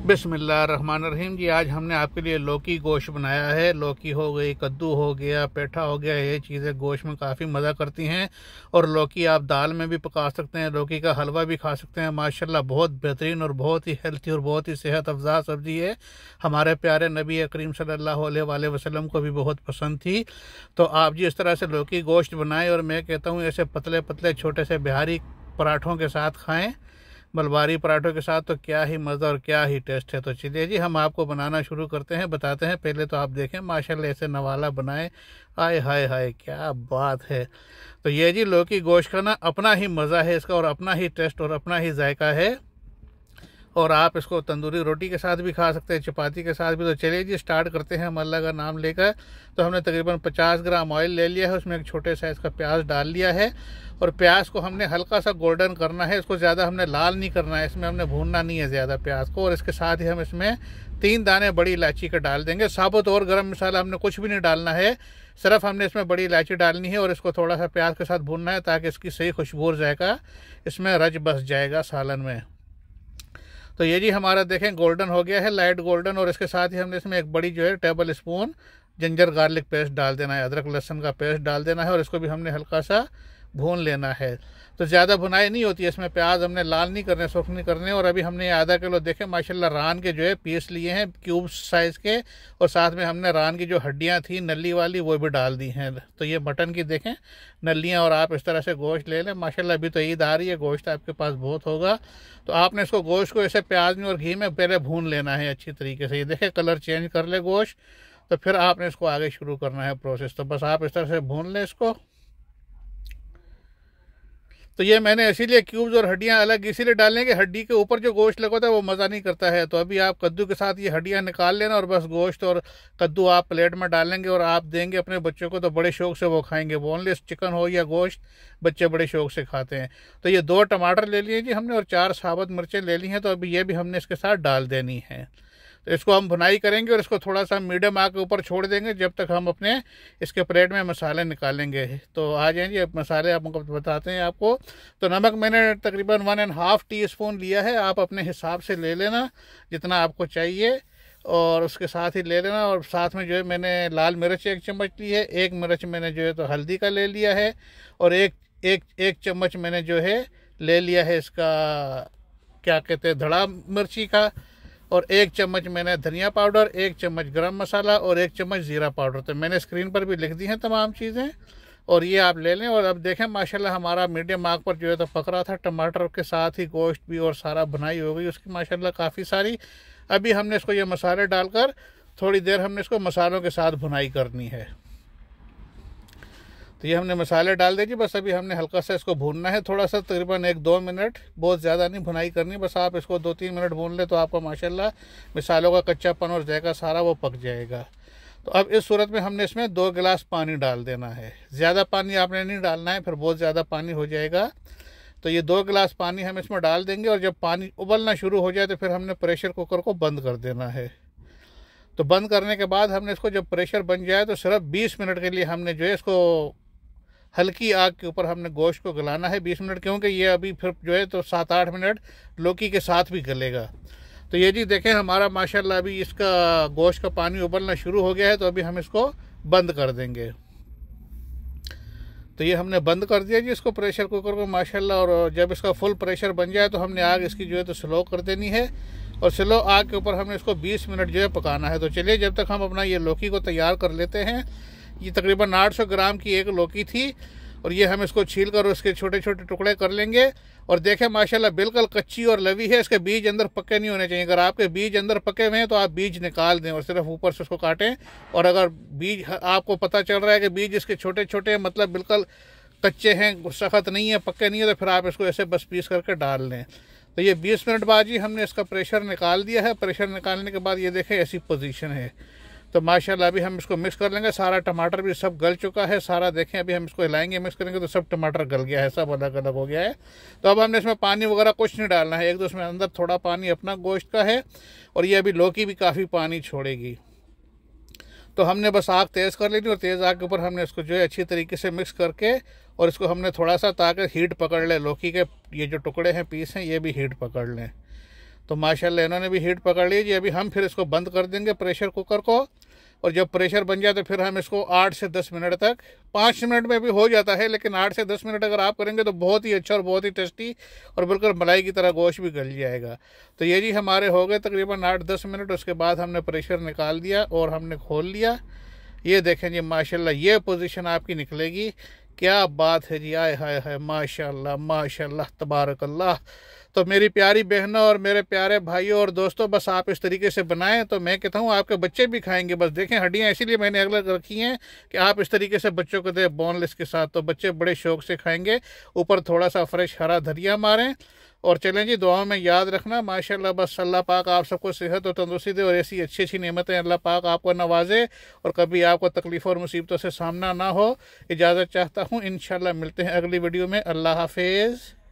बिस्मिल्लाहिर्रहमानिर्रहीम जी। आज हमने आपके लिए लौकी गोश्त बनाया है। लौकी हो गई, कद्दू हो गया, पेठा हो गया, ये चीज़ें गोश्त में काफ़ी मज़ा करती हैं। और लौकी आप दाल में भी पका सकते हैं, लौकी का हलवा भी खा सकते हैं। माशाल्लाह बहुत बेहतरीन और बहुत ही हेल्थी और बहुत ही सेहत अफ़ज़ा सब्ज़ी है। हमारे प्यारे नबी करीम सल्लल्लाहु अलैहि वसल्लम को भी बहुत पसंद थी। तो आप जी इस तरह से लौकी गोश्त बनाएं और मैं कहता हूँ ऐसे पतले पतले छोटे से बिहारी पराठों के साथ खाएँ, मलबारी पराठों के साथ, तो क्या ही मज़ा और क्या ही टेस्ट है। तो चलिए जी हम आपको बनाना शुरू करते हैं, बताते हैं। पहले तो आप देखें माशाल्लाह ऐसे नवाला बनाए, आय हाय हाय क्या बात है। तो ये जी लौकी गोश्त का ना अपना ही मज़ा है इसका, और अपना ही टेस्ट और अपना ही जायका है। और आप इसको तंदूरी रोटी के साथ भी खा सकते हैं, चपाती के साथ भी। तो चलिए जी स्टार्ट करते हैं हम अल्लाह का नाम लेकर। तो हमने तकरीबन 50 ग्राम ऑयल ले लिया है, उसमें एक छोटे साइज़ का प्याज डाल लिया है। और प्याज को हमने हल्का सा गोल्डन करना है, इसको ज़्यादा हमने लाल नहीं करना है, इसमें हमने भूनना नहीं है ज़्यादा प्याज को। और इसके साथ ही हम इसमें 3 दाने बड़ी इलायची के डाल देंगे। साबुत और गरम मसाला हमने कुछ भी नहीं डालना है, सिर्फ हमने इसमें बड़ी इलायची डालनी है और इसको थोड़ा सा प्याज के साथ भूनना है ताकि इसकी सही खुशबू और जायका इसमें रच बस जाएगा सालन में। तो ये जी हमारा देखें गोल्डन हो गया है, लाइट गोल्डन। और इसके साथ ही हमने इसमें एक बड़ी जो है table spoon ginger garlic paste डाल देना है, अदरक लहसुन का पेस्ट डाल देना है। और इसको भी हमने हल्का सा भून लेना है। तो ज़्यादा भुनाई नहीं होती है इसमें, प्याज हमने लाल नहीं करने, सूख नहीं करने। और अभी हमने आधा किलो देखें माशाल्लाह रान के जो है पीस लिए हैं क्यूब साइज़ के, और साथ में हमने रान की जो हड्डियां थी नली वाली वो भी डाल दी हैं। तो ये मटन की देखें नलियां। और आप इस तरह से गोश्त ले लें माशाल्लाह। अभी तो ईद आ रही है, गोश्त आपके पास बहुत होगा। तो आपने इसको गोश्त को ऐसे प्याज में और घी में पहले भून लेना है अच्छी तरीके से। ये देखें कलर चेंज कर ले गोश्त, तो फिर आपने इसको आगे शुरू करना है प्रोसेस। तो बस आप इस तरह से भून लें इसको। तो ये मैंने इसीलिए क्यूब्स और हड्डियां अलग इसीलिए डालने कि हड्डी के ऊपर जो गोश्त लगा होता है वो मज़ा नहीं करता है। तो अभी आप कद्दू के साथ ये हड्डियां निकाल लेना और बस गोश्त और कद्दू आप प्लेट में डालेंगे और आप देंगे अपने बच्चों को, तो बड़े शौक से वो खाएंगे। बोनलेस चिकन हो या गोश्त बच्चे बड़े शौक से खाते हैं। तो ये 2 टमाटर ले लिए जी हमने और 4 साबुत मिर्चें ले ली हैं। तो अभी ये भी हमने इसके साथ डाल देनी है। तो इसको हम भुनाई करेंगे और इसको थोड़ा सा मीडियम आग के ऊपर छोड़ देंगे जब तक हम अपने इसके प्लेट में मसाले निकालेंगे। तो आ जाएँ जी मसाले आपको बताते हैं आपको। तो नमक मैंने तकरीबन 1.5 टीस्पून लिया है, आप अपने हिसाब से ले लेना जितना आपको चाहिए। और उसके साथ ही ले लेना। और साथ में जो है मैंने लाल मिर्च 1 चम्मच ली है, 1 मिर्च मैंने जो है तो हल्दी का ले लिया है। और एक चम्मच मैंने जो है ले लिया है इसका क्या कहते हैं धड़ा मिर्ची का। और 1 चम्मच मैंने धनिया पाउडर, 1 चम्मच गरम मसाला और 1 चम्मच ज़ीरा पाउडर। तो मैंने स्क्रीन पर भी लिख दी हैं तमाम चीज़ें। और ये आप ले लें। और अब देखें माशाल्लाह हमारा मीडियम आग पर जो है तो पक रहा था, टमाटर के साथ ही गोश्त भी और सारा भुनाई हो गई उसकी माशाल्लाह काफ़ी सारी। अभी हमने इसको ये मसाले डालकर थोड़ी देर हमने इसको मसालों के साथ भुनाई करनी है। तो ये हमने मसाले डाल दिए जी, बस अभी हमने हल्का सा इसको भूनना है थोड़ा सा, तकरीबन 1-2 मिनट, बहुत ज़्यादा नहीं भुनाई करनी। बस आप इसको 2-3 मिनट भून ले तो आपका माशाल्लाह मसालों का कच्चापन और जायका सारा वो पक जाएगा। तो अब इस सूरत में हमने इसमें 2 गिलास पानी डाल देना है। ज़्यादा पानी आपने नहीं डालना है, फिर बहुत ज़्यादा पानी हो जाएगा। तो ये 2 गिलास पानी हम इसमें डाल देंगे। और जब पानी उबलना शुरू हो जाए तो फिर हमने प्रेशर कुकर को बंद कर देना है। तो बंद करने के बाद हमने इसको जब प्रेशर बन जाए तो सिर्फ 20 मिनट के लिए हमने जो है इसको हल्की आग के ऊपर हमने गोश्त को गलाना है 20 मिनट, क्योंकि ये अभी फिर जो है तो 7-8 मिनट लौकी के साथ भी गलेगा। तो ये जी देखें हमारा माशाल्लाह अभी इसका गोश्त का पानी उबलना शुरू हो गया है। तो अभी हम इसको बंद कर देंगे। तो ये हमने बंद कर दिया जी इसको प्रेशर कुकर को माशाल्लाह। और जब इसका फुल प्रेशर बन जाए तो हमने आग इसकी जो है तो स्लो कर देनी है। और स्लो आग के ऊपर हमने इसको 20 मिनट जो है पकाना है। तो चलिए जब तक हम अपना ये लौकी को तैयार कर लेते हैं। ये तकरीबन 800 ग्राम की एक लौकी थी और ये हम इसको छील कर उसके छोटे छोटे टुकड़े कर लेंगे। और देखें माशाल्लाह बिल्कुल कच्ची और लवी है, इसके बीज अंदर पक्के नहीं होने चाहिए। अगर आपके बीज अंदर पके हुए हैं तो आप बीज निकाल दें और सिर्फ ऊपर से उसको काटें। और अगर बीज आपको पता चल रहा है कि बीज इसके छोटे छोटे हैं, मतलब बिल्कुल कच्चे हैं, सख्त नहीं है, पक्के नहीं है, तो फिर आप इसको ऐसे बस पीस करके डाल लें। तो ये 20 मिनट बाद ही हमने इसका प्रेशर निकाल दिया है। प्रेशर निकालने के बाद ये देखें ऐसी पोजीशन है। तो माशाल्लाह अभी हम इसको मिक्स कर लेंगे। सारा टमाटर भी सब गल चुका है सारा, देखें अभी हम इसको हिलाएंगे मिक्स करेंगे तो सब टमाटर गल गया है, सब अलग अलग हो गया है। तो अब हमने इसमें पानी वगैरह कुछ नहीं डालना है, एक दो इसमें अंदर थोड़ा पानी अपना गोश्त का है। और ये अभी लौकी भी काफ़ी पानी छोड़ेगी। तो हमने बस आग तेज़ कर लेनी और तेज़ आग के ऊपर हमने इसको जो है अच्छी तरीके से मिक्स करके और इसको हमने थोड़ा सा ताकि हीट पकड़ ले, लौकी के ये जो टुकड़े हैं पीस हैं ये भी हीट पकड़ लें। तो माशाल्लाह इन्होंने भी हीट पकड़ ली जी। अभी हम फिर इसको बंद कर देंगे प्रेशर कुकर को, और जब प्रेशर बन जाए तो फिर हम इसको 8 से 10 मिनट तक, 5 मिनट में भी हो जाता है, लेकिन 8 से 10 मिनट अगर आप करेंगे तो बहुत ही अच्छा और बहुत ही टेस्टी और बिल्कुल मलाई की तरह गोश्त भी गल जाएगा। तो ये जी हमारे हो गए तकरीबन 8-10 मिनट। उसके बाद हमने प्रेशर निकाल दिया और हमने खोल लिया। ये देखें जी माशाल्लाह ये पोजीशन आपकी निकलेगी। क्या बात है जी, आय हाय हाय, माशाल्लाह माशाल्लाह तबारकल्लाह। तो मेरी प्यारी बहनों और मेरे प्यारे भाइयों और दोस्तों, बस आप इस तरीके से बनाएं तो मैं कहता हूँ आपके बच्चे भी खाएंगे। बस देखें हड्डियाँ इसीलिए मैंने अलग रखी हैं कि आप इस तरीके से बच्चों को दें बोनलेस के साथ, तो बच्चे बड़े शौक से खाएंगे। ऊपर थोड़ा सा फ्रेश हरा धनिया मारें। और चलें जी, दुआओं में याद रखना। माशाल्लाह बस अल्लाह पाक आप सबको सेहत और तंदुरुस्ती दे और ऐसी अच्छी अच्छी नेमतें अल्लाह पाक आपको नवाजे और कभी आपको तकलीफ़ों और मुसीबतों से सामना ना हो। इजाज़त चाहता हूँ, इंशाल्लाह मिलते हैं अगली वीडियो में। अल्लाह हाफिज़।